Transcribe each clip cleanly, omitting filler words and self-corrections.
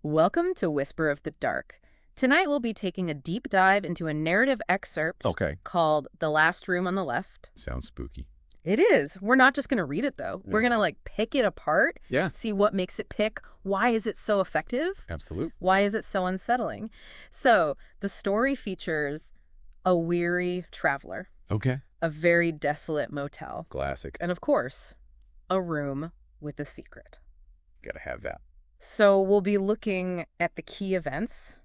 Welcome to Whisper of the Dark. Tonight we'll be taking a deep dive into a narrative excerpt Okay. called The Last Room on the Left. Sounds spooky. It is. We're not just going to read it, though. We're going to, pick it apart, Yeah. see what makes it pick. Why is it so effective? Absolute. Why is it so unsettling? So, the story features a weary traveler, Okay. a very desolate motel, Classic. and of course, a room with a secret. Gotta have that. So we'll be looking at the key events,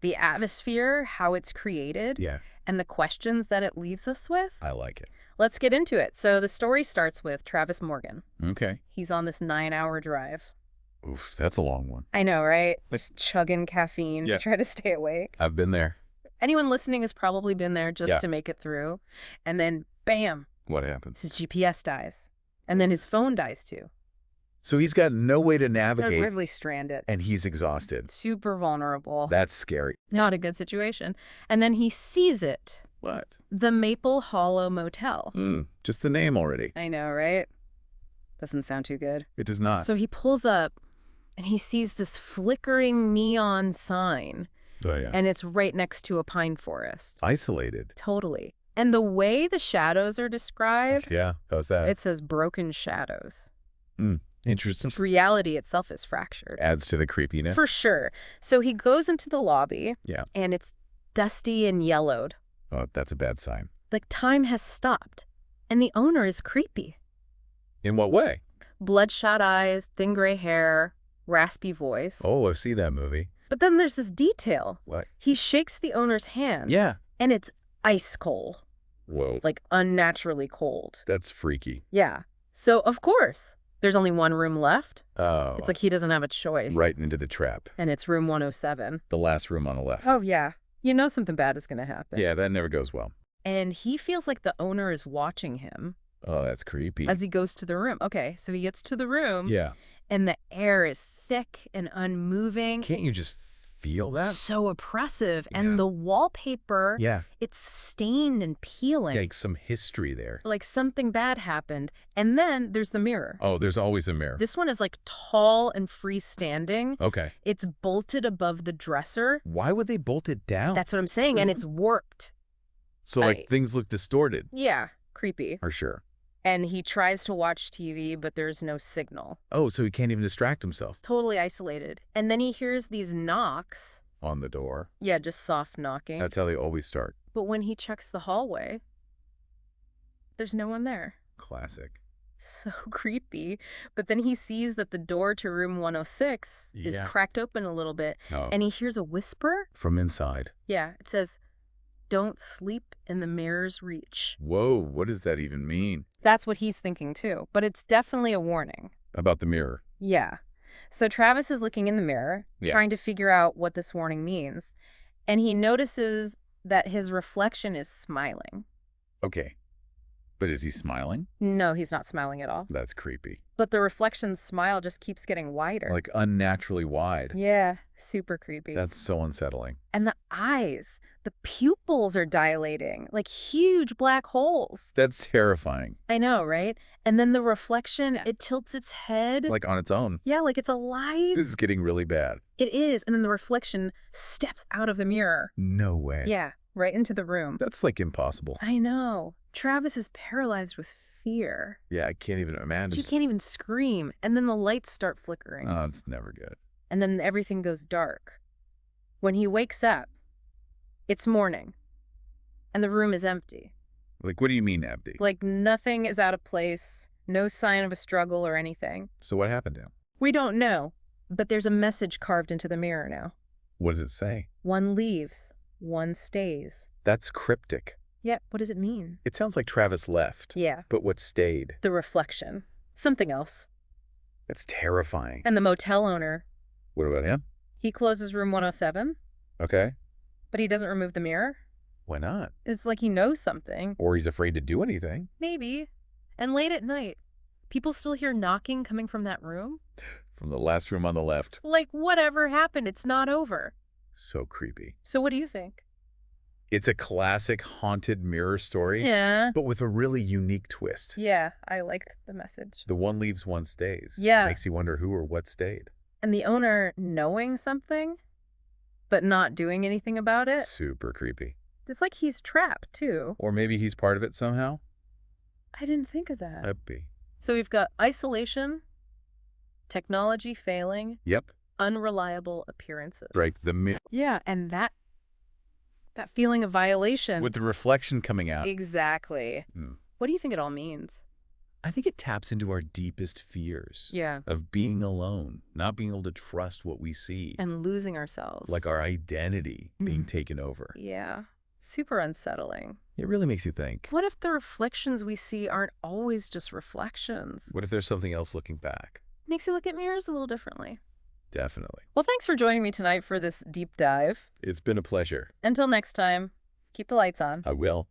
the atmosphere, how it's created, Yeah. and the questions that it leaves us with. I like it. Let's get into it. So the story starts with Travis Morgan. Okay. He's on this 9-hour drive. Oof, that's a long one. I know, right? Just chugging caffeine Yeah. to try to stay awake. I've been there. Anyone listening has probably been there just Yeah. to make it through. And then, bam, What happens? his GPS dies. And then his phone dies too. So he's got no way to They're navigate, really stranded. and he's exhausted. Super vulnerable. That's scary. Not a good situation. And then he sees it. What? The Maple Hollow Motel. Just the name already. I know, right? Doesn't sound too good. It does not. So he pulls up and he sees this flickering neon sign, Oh, yeah. and it's right next to a pine forest. Isolated. Totally. And the way the shadows are described, Yeah. How's that? it says broken shadows. Interesting. Reality itself is fractured. Adds to the creepiness. For sure. So he goes into the lobby, Yeah. and it's dusty and yellowed. Oh, that's a bad sign. Like time has stopped. And the owner is creepy. In what way? Bloodshot eyes, thin gray hair, raspy voice. Oh, I've seen that movie. But then there's this detail. What? He shakes the owner's hand. Yeah. And it's ice cold. Whoa. Like unnaturally cold. That's freaky. Yeah. So, of course, there's only one room left. Oh. It's like he doesn't have a choice. right into the trap. And it's room 107. The last room on the left. Oh, yeah. You know something bad is going to happen. Yeah, that never goes well. And he feels like the owner is watching him Oh, that's creepy. as he goes to the room. Okay, so he gets to the room. Yeah. And the air is thick and unmoving. Can't you just feel that? So oppressive. Yeah. And the wallpaper, Yeah. it's stained and peeling. Like some history there. Like something bad happened. And then there's the mirror. Oh, there's always a mirror. This one is like tall and freestanding. Okay. It's bolted above the dresser. Why would they bolt it down? That's what I'm saying. And it's warped. so, things look distorted. Yeah, creepy. For sure. And he tries to watch TV, but there's no signal. Oh, so he can't even distract himself. Totally isolated. And then he hears these knocks. On the door. Yeah, just soft knocking. That's how they always start. But when he checks the hallway, there's no one there. Classic. So creepy. But then he sees that the door to room 106 is Yeah. cracked open a little bit. Oh. And he hears a whisper. From inside. Yeah, it says, "Don't sleep in the mirror's reach." Whoa, what does that even mean? That's what he's thinking too. But it's definitely a warning. About the mirror. Yeah. So Travis is looking in the mirror, Yeah. trying to figure out what this warning means. And he notices that his reflection is smiling. Okay. But is he smiling? No, he's not smiling at all. That's creepy. But the reflection's smile just keeps getting wider. Like unnaturally wide. Yeah, super creepy. That's so unsettling. And the eyes, the pupils are dilating, like huge black holes. That's terrifying. I know, right? And then the reflection, it tilts its head. Like on its own. Yeah, like it's alive. This is getting really bad. It is. And then the reflection steps out of the mirror. No way. Yeah, right into the room. That's like impossible. I know. Travis is paralyzed with fear. Yeah, I can't even imagine. She can't even scream. And then the lights start flickering. Oh, it's never good. And then everything goes dark. When he wakes up, it's morning. And the room is empty. Like, what do you mean empty? Like nothing is out of place. No sign of a struggle or anything. So what happened to him? We don't know. But there's a message carved into the mirror now. What does it say? One leaves. One stays. That's cryptic. Yeah, what does it mean? It sounds like Travis left. Yeah, But what stayed? the reflection. Something else. That's terrifying. And the motel owner, What about him? he closes room 107, Okay. but he doesn't remove the mirror. Why not? It's like he knows something. Or he's afraid to do anything. Maybe. And late at night, people still hear knocking coming from that room. From the last room on the left. Like, whatever happened, it's not over. So creepy. So what do you think? It's a classic haunted mirror story, Yeah. but with a really unique twist. Yeah, I liked the message. The one leaves, one stays. Yeah. Makes you wonder who or what stayed. And the owner knowing something, but not doing anything about it. Super creepy. It's like he's trapped, too. Or maybe he's part of it somehow? I didn't think of that. Could be. So we've got isolation, technology failing, Yep. unreliable appearances. Right. Yeah, and that feeling of violation. With the reflection coming out. Exactly. Mm. What do you think it all means? I think it taps into our deepest fears. Yeah. Of being alone, not being able to trust what we see. And losing ourselves. Like our identity being taken over. Yeah. Super unsettling. It really makes you think. What if the reflections we see aren't always just reflections? What if there's something else looking back? Makes you look at mirrors a little differently. Definitely. Well, thanks for joining me tonight for this deep dive. It's been a pleasure. Until next time, keep the lights on. I will.